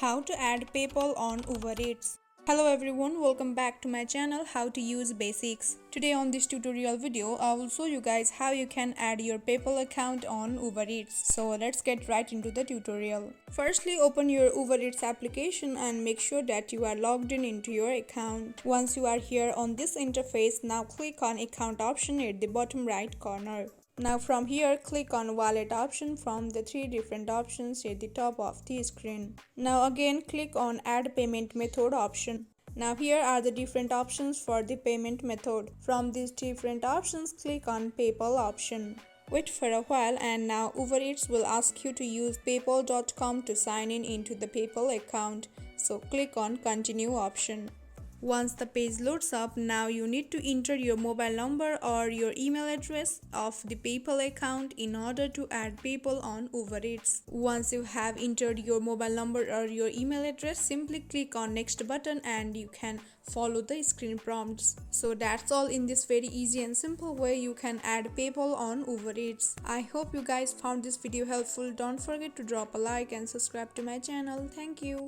How to add PayPal on Uber Eats. Hello everyone, welcome back to my channel How to Use Basics. Today on this tutorial video, I will show you guys how you can add your PayPal account on Uber Eats. So let's get right into the tutorial. Firstly, open your Uber Eats application and make sure that you are logged in into your account. Once you are here on this interface, now click on account option at the bottom right corner. Now from here, click on wallet option from the three different options at the top of the screen. Now again, click on add payment method option. Now here are the different options for the payment method. From these different options, click on PayPal option. Wait for a while and now Uber Eats will ask you to use paypal.com to sign in into the PayPal account. So click on continue option. Once the page loads up, now you need to enter your mobile number or your email address of the PayPal account in order to add PayPal on Uber Eats. Once you have entered your mobile number or your email address, simply click on next button and you can follow the screen prompts. So that's all in this very easy and simple way you can add PayPal on Uber Eats. I hope you guys found this video helpful. Don't forget to drop a like and subscribe to my channel. Thank you.